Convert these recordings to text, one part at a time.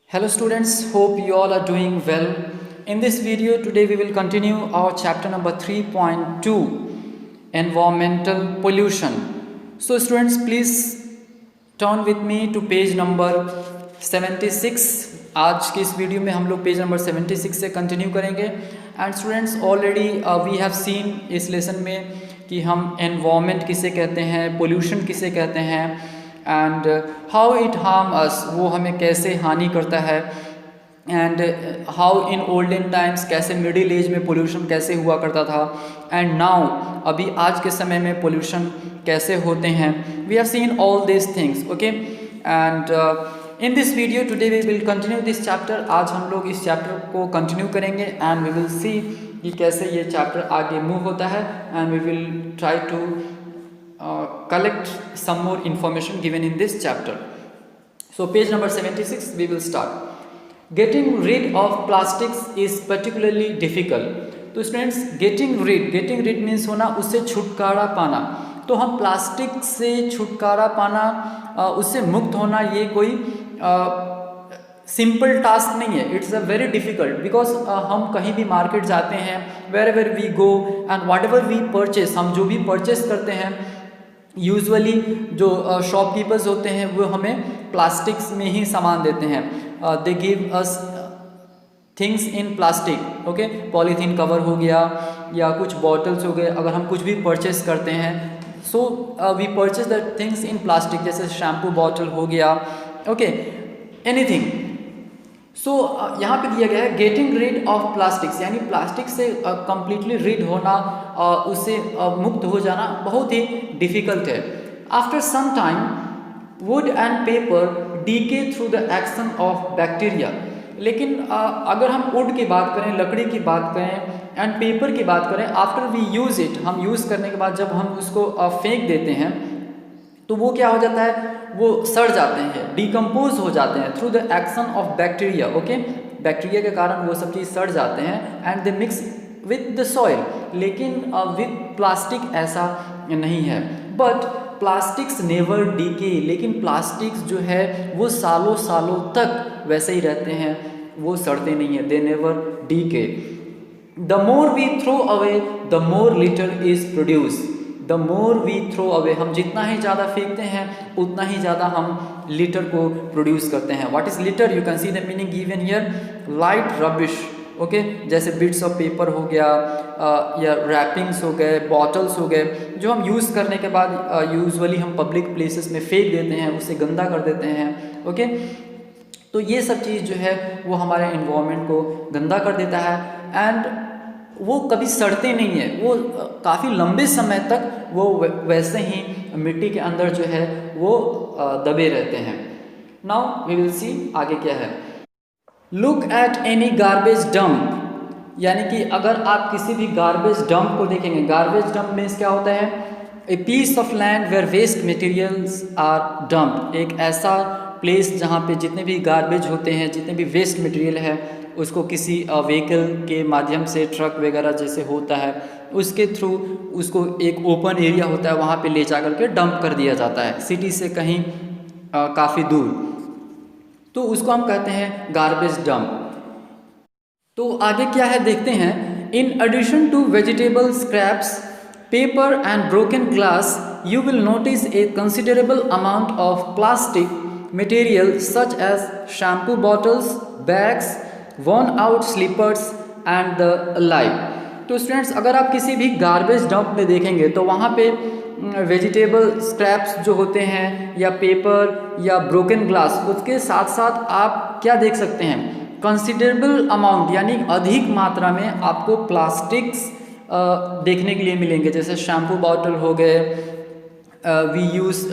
Hello students, hope you all are doing well. In this video today we will continue our chapter number 3.2 environmental pollution. So students please turn with me to page number 76. आज की इस video में हम लोग page number 76 से continue करेंगे and students already we have seen इस lesson में कि हम एनवायरनमेंट किसे कहते हैं, पोल्यूशन किसे कहते हैं and how it harm us, वो हमें कैसे हानि करता है and how in olden times कैसे मिडिल एज में पोल्यूशन कैसे हुआ करता था एंड नाउ अभी आज के समय में पोल्यूशन कैसे होते हैं. We have seen all this things okay and in this video today we will continue this chapter. आज हम लोग इस चैप्टर को कंटिन्यू करेंगे एंड वी विल सी कि कैसे ये चैप्टर आगे मूव होता है and we will try to collect some more information given in this chapter. So page number 76 we will start. Getting rid of plastics is particularly difficult. तो students getting rid means होना, उससे छुटकारा पाना. तो हम plastic से छुटकारा पाना, उससे मुक्त होना, ये कोई सिंपल टास्क नहीं है. It's a very difficult because हम कहीं भी मार्केट जाते हैं, wherever we go and whatever we purchase, हम जो भी परचेस करते हैं यूजुअली जो शॉपकीपर्स होते हैं वो हमें प्लास्टिक्स में ही सामान देते हैं. They give us things in plastic okay, polythene cover हो गया या कुछ बॉटल्स हो गए. अगर हम कुछ भी परचेस करते हैं so we purchase that things in plastic, जैसे शैम्पू बॉटल हो गया ओके, एनीथिंग. सो यहाँ पे दिया गया है गेटिंग रिड ऑफ प्लास्टिक्स, यानी प्लास्टिक से कम्प्लीटली रिड होना, उससे मुक्त हो जाना बहुत ही डिफ़िकल्ट है. After some time wood and paper decay through the action of bacteria. लेकिन अगर हम वुड की बात करें, लकड़ी की बात करें एंड पेपर की बात करें, आफ्टर वी यूज़ इट, हम यूज़ करने के बाद जब हम उसको फेंक देते हैं तो वो क्या हो जाता है, वो सड़ जाते हैं, डिकम्पोज हो जाते हैं through the action of bacteria okay. Bacteria के कारण वो सब चीज़ सड़ जाते हैं and they mix with the soil. लेकिन विथ प्लास्टिक ऐसा नहीं है. बट प्लास्टिक्स नेवर डीके, लेकिन प्लास्टिक्स जो है वो सालों सालों तक वैसे ही रहते हैं, वो सड़ते नहीं हैं. They never decay. The more we throw away the more litter is produce. The more we throw away, हम जितना ही ज़्यादा फेंकते हैं उतना ही ज़्यादा हम लिटर को प्रोड्यूस करते हैं. What is litre? You can see the meaning given here, light rubbish okay, जैसे बिट्स ऑफ पेपर हो गया या रैपिंग्स हो गए, बॉटल्स हो गए, जो हम यूज़ करने के बाद यूजुअली हम पब्लिक प्लेसेस में फेंक देते हैं, उसे गंदा कर देते हैं ओके. तो ये सब चीज़ जो है वो हमारे इन्वायरमेंट को गंदा कर देता है एंड वो कभी सड़ते नहीं है, वो काफ़ी लंबे समय तक वो वैसे ही मिट्टी के अंदर जो है वो दबे रहते हैं. नाउ वी विल सी आगे क्या है. Look at any garbage dump, यानी कि अगर आप किसी भी गार्बेज डंप को देखेंगे, गार्बेज डंप में क्या होता है, a piece of land where waste materials are dump. एक ऐसा प्लेस जहाँ पे जितने भी गार्बेज होते हैं, जितने भी वेस्ट मटेरियल है, उसको किसी व्हीकल के माध्यम से, ट्रक वगैरह जैसे होता है उसके थ्रू उसको एक ओपन एरिया होता है वहाँ पे ले जा करके डंप कर दिया जाता है, सिटी से कहीं काफ़ी दूर. तो उसको हम कहते हैं गार्बेज डंप. तो आगे क्या है देखते हैं. In addition to vegetable scraps, paper and broken glass, you will notice a considerable amount of plastic material such as shampoo bottles, bags, worn out slippers and the like. तो students अगर आप किसी भी गार्बेज डंप में देखेंगे तो वहाँ पे वेजिटेबल स्क्रैप्स जो होते हैं या पेपर या ब्रोकन ग्लास, उसके साथ साथ आप क्या देख सकते हैं, कंसिडरेबल अमाउंट यानी अधिक मात्रा में आपको प्लास्टिक्स देखने के लिए मिलेंगे. जैसे शैम्पू बॉटल हो गए, वी यूज़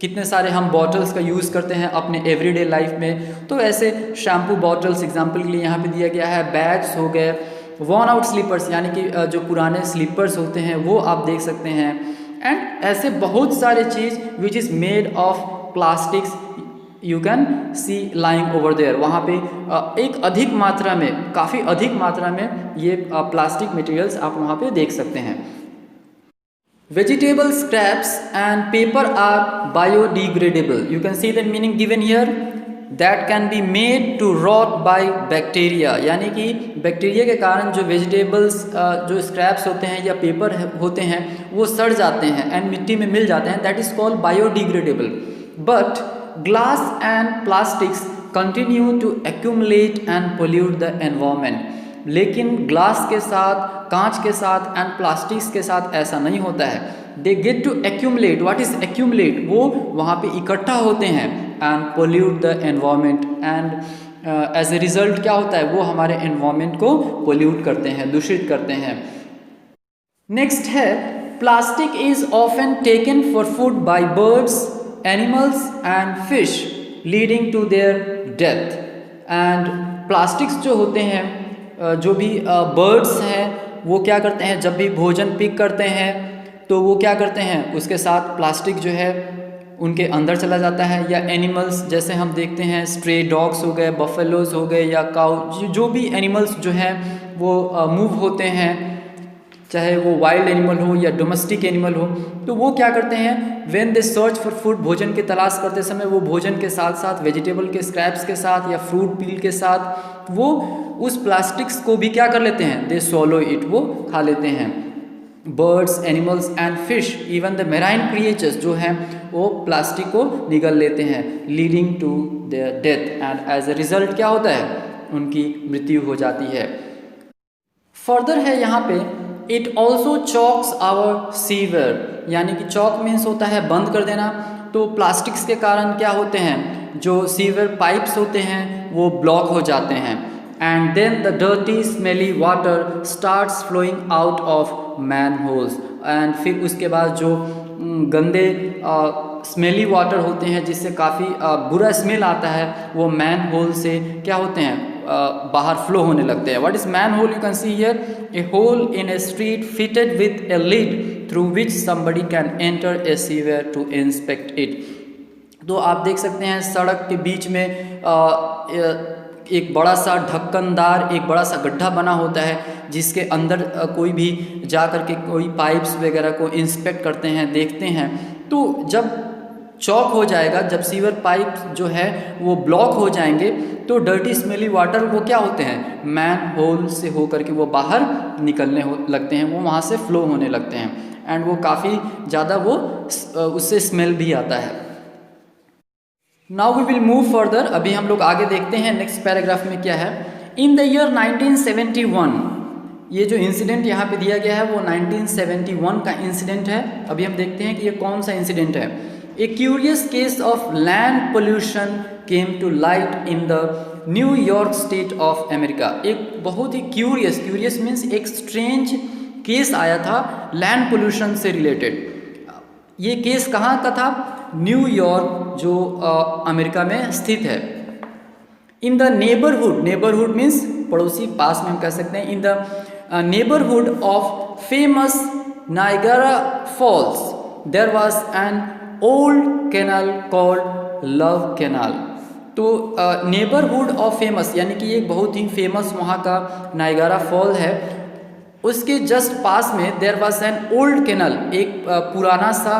कितने सारे हम बॉटल्स का यूज़ करते हैं अपने एवरीडे लाइफ में, तो ऐसे शैम्पू बॉटल्स एग्जांपल के लिए यहाँ पे दिया गया है. बैग्स हो गए, वॉर्न आउट स्लीपर्स यानी कि जो पुराने स्लीपर्स होते हैं वो आप देख सकते हैं एंड ऐसे बहुत सारे चीज़ which is made of plastics you can see lying over there. वहाँ पे एक अधिक मात्रा में, काफ़ी अधिक मात्रा में ये प्लास्टिक मटेरियल्स आप वहाँ पे देख सकते हैं. Vegetable scraps and paper are biodegradable. You can see the meaning given here. That can be made to rot by bacteria, यानी कि बैक्टीरिया के कारण जो वेजिटेबल्स जो स्क्रैप्स होते हैं या पेपर होते हैं वो सड़ जाते हैं एंड मिट्टी में मिल जाते हैं, that is called biodegradable. But glass and plastics continue to accumulate and pollute the environment. लेकिन ग्लास के साथ, कांच के साथ एंड प्लास्टिक्स के साथ ऐसा नहीं होता है। They get to accumulate, what is accumulate, वो वहाँ पे इकट्ठा होते हैं and pollute the environment and as a result क्या होता है, वो हमारे एनवायरनमेंट को पोल्यूट करते हैं, दूषित करते हैं। नेक्स्ट है plastic is often taken for food by birds, animals and fish leading to their death. And plastics जो होते हैं, जो भी बर्ड्स हैं वो क्या करते हैं, जब भी भोजन पिक करते हैं तो वो क्या करते हैं, उसके साथ प्लास्टिक जो है उनके अंदर चला जाता है। या एनिमल्स जैसे हम देखते हैं स्ट्रे डॉग्स हो गए, बफेलोज हो गए या काउ, जो भी एनिमल्स जो हैं वो मूव होते हैं, चाहे वो वाइल्ड एनिमल हो या डोमेस्टिक एनिमल हो, तो वो क्या करते हैं, when they search for food, भोजन की तलाश करते समय वो भोजन के साथ साथ वेजिटेबल के स्क्रैप्स के साथ या फ्रूट पील के साथ वो उस प्लास्टिक्स को भी क्या कर लेते हैं, दे स्वॉलो इट, वो खा लेते हैं। Birds, animals and fish, even the marine creatures जो हैं वो प्लास्टिक को निगल लेते हैं, leading to their death and as a result क्या होता है, उनकी मृत्यु हो जाती है। फर्दर है यहाँ पे it also chokes our sewer, यानी कि चॉक मीन्स होता है बंद कर देना। तो प्लास्टिक्स के कारण क्या होते हैं, जो सीवर पाइप्स होते हैं वो ब्लॉक हो जाते हैं and then the dirty smelly water starts flowing out of manholes. And फिर उसके बाद जो गंदे स्मेली वाटर होते हैं जिससे काफ़ी बुरा स्मेल आता है, वो मैन होल से क्या होते हैं, बाहर फ्लो होने लगते हैं। What is manhole, you can see here a hole in a street fitted with a lid through which somebody can enter a sewer to inspect it. तो आप देख सकते हैं सड़क के बीच में एक बड़ा सा ढक्कनदार एक बड़ा सा गड्ढा बना होता है जिसके अंदर कोई भी जा कर के कोई पाइप्स वगैरह को इंस्पेक्ट करते हैं, देखते हैं। तो जब चॉक हो जाएगा, जब सीवर पाइप जो है वो ब्लॉक हो जाएंगे तो डर्टी स्मेली वाटर वो क्या होते हैं, मैन होल से होकर के वो बाहर निकलने लगते हैं, वो वहाँ से फ्लो होने लगते हैं एंड वो काफ़ी ज़्यादा वो उससे स्मेल भी आता है। Now we will move further, अभी हम लोग आगे देखते हैं नेक्स्ट पैराग्राफ में क्या है। इन द ईयर 1971, ये जो इंसिडेंट यहाँ पे दिया गया है वो 1971 का इंसिडेंट है। अभी हम देखते हैं कि ये कौन सा इंसिडेंट है। A curious case of land pollution came to light in the New York state of America. एक बहुत ही क्यूरियस मीन्स एक स्ट्रेंज केस आया था लैंड पोल्यूशन से रिलेटेड। ये केस कहाँ का था, न्यूयॉर्क जो अमेरिका में स्थित है। इन द नेबरहुड मीन्स पड़ोसी, पास में हम कह सकते हैं। In the neighbourhood of famous Niagara Falls there was an old canal called Love Canal. तो नेबरहुड ऑफ फेमस यानी कि एक बहुत ही फेमस वहाँ का नायगारा फॉल है, उसके जस्ट पास में there was an old canal, एक पुराना सा,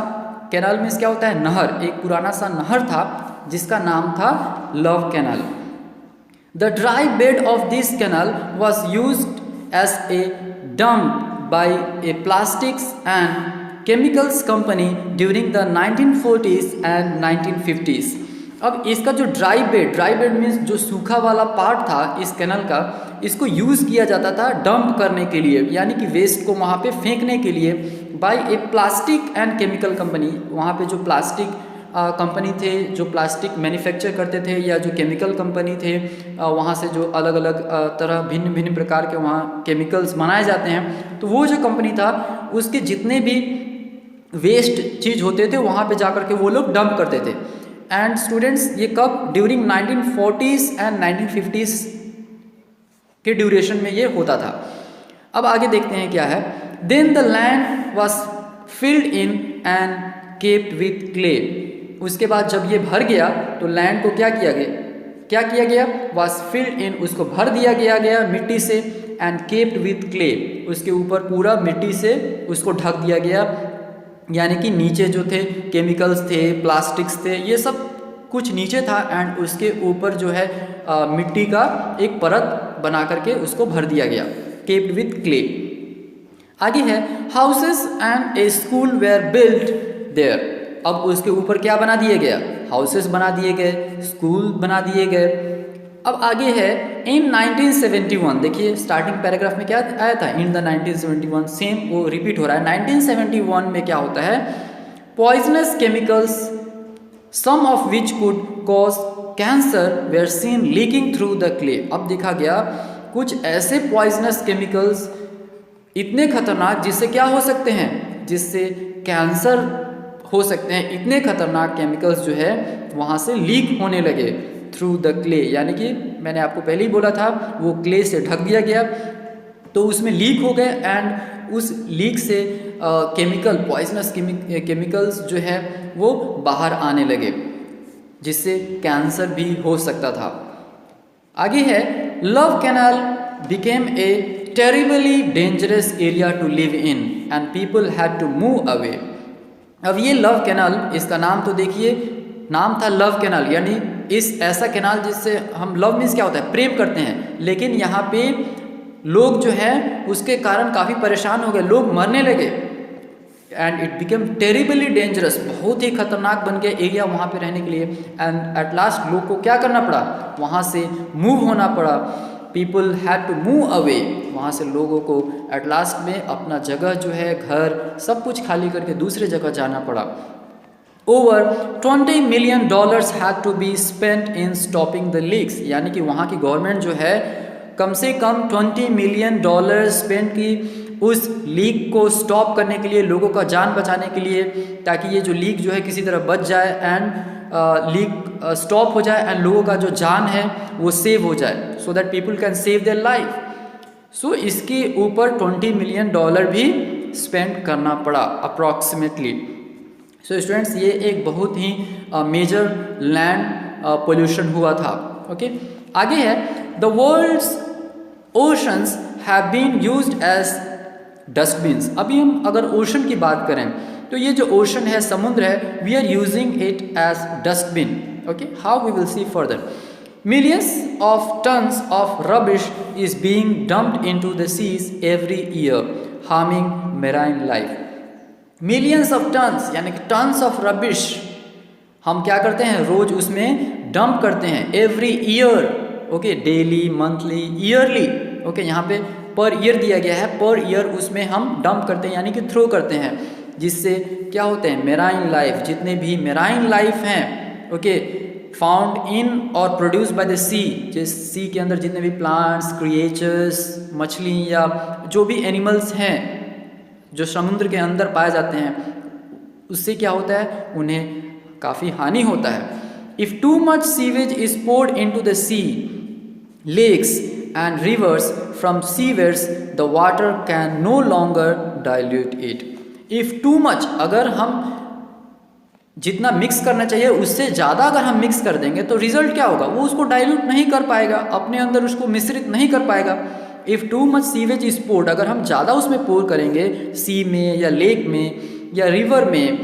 कैनाल मीन्स क्या होता है, नहर, एक पुराना सा नहर था जिसका नाम था Love Canal. The dry bed of this canal was used as a dump by a plastics and chemicals company during the 1940s and 1950s। अब इसका जो ड्राई बेड मीन्स जो सूखा वाला पार्ट था इस कैनल का, इसको यूज़ किया जाता था डंप करने के लिए, यानी कि वेस्ट को वहाँ पे फेंकने के लिए, by a plastic and chemical company. वहाँ पे जो प्लास्टिक कंपनी थे जो प्लास्टिक मैन्युफैक्चर करते थे, या जो केमिकल कंपनी थे वहाँ से जो अलग अलग तरह भिन्न भिन्न प्रकार के वहाँ केमिकल्स बनाए जाते हैं, तो वो जो कंपनी था उसके जितने भी वेस्ट चीज़ होते थे वहाँ पे जाकर के वो लोग डंप करते थे। एंड स्टूडेंट्स ये कब, ड्यूरिंग 1940s एंड 1950s के ड्यूरेशन में ये होता था। अब आगे देखते हैं क्या है। Then the land was filled in and capped with clay. उसके बाद जब ये भर गया तो लैंड को क्या किया गया, वॉज फिल्ड इन, उसको भर दिया गया मिट्टी से, एंड केप्ड विथ क्ले, उसके ऊपर पूरा मिट्टी से उसको ढक दिया गया, यानी कि नीचे जो थे केमिकल्स थे, प्लास्टिक्स थे, ये सब कुछ नीचे था एंड उसके ऊपर जो है मिट्टी का एक परत बना करके उसको भर दिया गया, केप्ड विथ क्ले। आगे है houses and a school were built there. अब उसके ऊपर क्या बना दिया गया, हाउसेस बना दिए गए, स्कूल बना दिए गए। अब आगे है इन 1971, देखिए स्टार्टिंग पैराग्राफ में क्या आया था, इन द 1971, सेम वो रिपीट हो रहा है। 1971 में क्या होता है, poisonous chemicals some of which could cause cancer were seen leaking through the clay. अब देखा गया कुछ ऐसे पॉइजनस केमिकल्स इतने खतरनाक जिससे क्या हो सकते हैं, जिससे कैंसर हो सकते हैं। इतने खतरनाक केमिकल्स जो है वहाँ से लीक होने लगे थ्रू द क्ले, यानी कि मैंने आपको पहले ही बोला था वो क्ले से ढक दिया गया तो उसमें लीक हो गए एंड उस लीक से केमिकल पॉइजनस केमिकल्स जो है वो बाहर आने लगे जिससे कैंसर भी हो सकता था। आगे है Love Canal became a terribly dangerous area to live in and people had to move away. अब ये लव कैनाल, इसका नाम तो देखिए, नाम था लव कैनाल, यानी इस ऐसा कैनाल जिससे हम, लव मीन्स क्या होता है, प्रेम करते हैं, लेकिन यहाँ पे लोग जो है उसके कारण काफ़ी परेशान हो गए, लोग मरने लगे and it became terribly dangerous, बहुत ही खतरनाक बन गया एरिया वहाँ पे रहने के लिए। एंड एट लास्ट लोग को क्या करना पड़ा, वहाँ से मूव होना पड़ा। People had to move away, वहाँ से लोगों को एट लास्ट में अपना जगह जो है, घर सब कुछ खाली करके दूसरे जगह जाना पड़ा। Over $20 million had to be spent in stopping the leaks, यानी कि वहाँ की गवर्नमेंट जो है कम से कम $20 million स्पेंड की उस लीक को स्टॉप करने के लिए, लोगों का जान बचाने के लिए, ताकि ये जो लीक जो है किसी तरह बच जाए एंड लीक स्टॉप हो जाए एंड लोगों का जो जान है वो सेव हो जाए, so that people can save their life. So इसके ऊपर $20 million भी स्पेंड करना पड़ा अप्रॉक्सीमेटली। सो स्टूडेंट्स ये एक बहुत ही मेजर लैंड पोल्यूशन हुआ था। ओके आगे है the world's oceans have been used as dustbins. अभी हम अगर ओशन की बात करें तो ये जो ओशन है, समुद्र है, we are using it as dustbin. Okay how we will see further. Millions of tons of rubbish is being dumped into the seas every year harming marine life. Millions of tons यानी कि turns of rubbish हम क्या करते हैं, रोज उसमें dump करते हैं every year. Okay daily, monthly, yearly. Okay यहाँ पे पर ईयर दिया गया है, पर ईयर उसमें हम डंप करते हैं यानी कि थ्रो करते हैं, जिससे क्या होते हैं, मेराइन लाइफ, जितने भी मेराइन लाइफ हैं, ओके फाउंड इन और प्रोड्यूस बाय द सी, जिस सी के अंदर जितने भी प्लांट्स, क्रिएचर्स, मछली या जो भी एनिमल्स हैं जो समुद्र के अंदर पाए जाते हैं, उससे क्या होता है, उन्हें काफ़ी हानि होता है। If too much sewage is poured into the sea, lakes and rivers from sewage the water can no longer dilute it. If too much, अगर हम जितना मिक्स करना चाहिए उससे ज़्यादा अगर हम मिक्स कर देंगे तो रिजल्ट क्या होगा, वो उसको डाइल्यूट नहीं कर पाएगा, अपने अंदर उसको मिश्रित नहीं कर पाएगा। If too much sewage is poured, अगर हम ज़्यादा उसमें पोर करेंगे सी में या लेक में या रिवर में,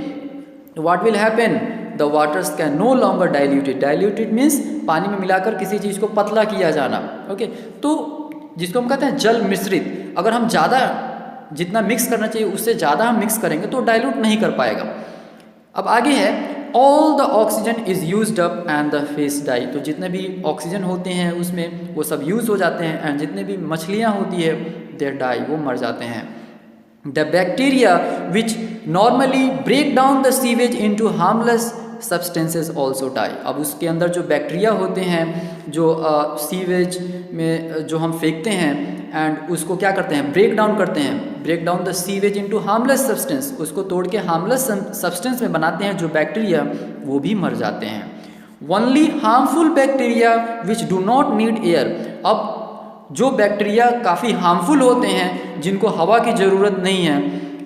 what will happen, the waters can no longer diluted. Diluted means पानी में मिलाकर किसी चीज़ को पतला किया जाना। ओके तो जिसको हम कहते हैं जल मिश्रित, अगर हम ज़्यादा जितना मिक्स करना चाहिए उससे ज़्यादा हम मिक्स करेंगे तो डाइल्यूट नहीं कर पाएगा। अब आगे है all the oxygen is used up and the fish die. तो जितने भी ऑक्सीजन होते हैं उसमें वो सब यूज़ हो जाते हैं एंड जितने भी मछलियाँ होती है दे डाई, वो मर जाते हैं। The bacteria which normally break down the sewage into harmless substances also die. अब उसके अंदर जो बैक्टीरिया होते हैं जो सीवेज में जो हम फेंकते हैं एंड उसको क्या करते हैं, ब्रेक डाउन करते हैं, break down the sewage into harmless substance, उसको तोड़ के हार्मलेस सब्सटेंस में बनाते हैं जो बैक्टीरिया, वो भी मर जाते हैं। Only harmful bacteria which do not need air. अब जो बैक्टीरिया काफ़ी हार्मफुल होते हैं जिनको हवा की ज़रूरत नहीं है,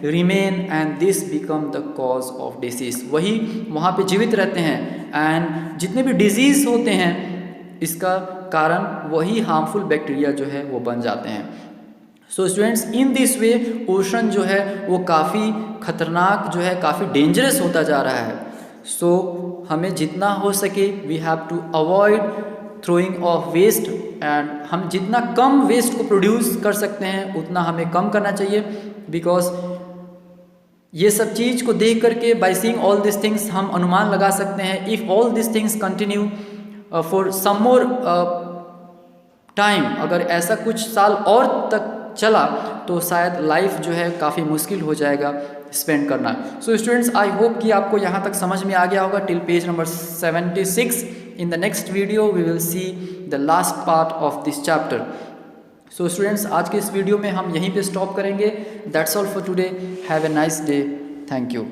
remain and this become the cause of disease, वही वहाँ पे जीवित रहते हैं एंड जितने भी डिजीज़ होते हैं इसका कारण वही हार्मफुल बैक्टीरिया जो है वो बन जाते हैं। So students in this way ocean जो है वो काफ़ी खतरनाक जो है, काफ़ी डेंजरस होता जा रहा है। सो हमें जितना हो सके we have to avoid throwing of waste, and हम जितना कम वेस्ट को प्रोड्यूस कर सकते हैं उतना हमें कम करना चाहिए, बिकॉज ये सब चीज़ को देख करके by seeing all this things हम अनुमान लगा सकते हैं if all this things continue for some more time, अगर ऐसा कुछ साल और तक चला तो शायद लाइफ जो है काफ़ी मुश्किल हो जाएगा स्पेंड करना। सो स्टूडेंट्स, आई होप कि आपको यहाँ तक समझ में आ गया होगा till page number 76। In the next video we will see the last part of this chapter. So students, आज के इस वीडियो में हम यहीं पे स्टॉप करेंगे। That's all for today. Have a nice day. Thank you.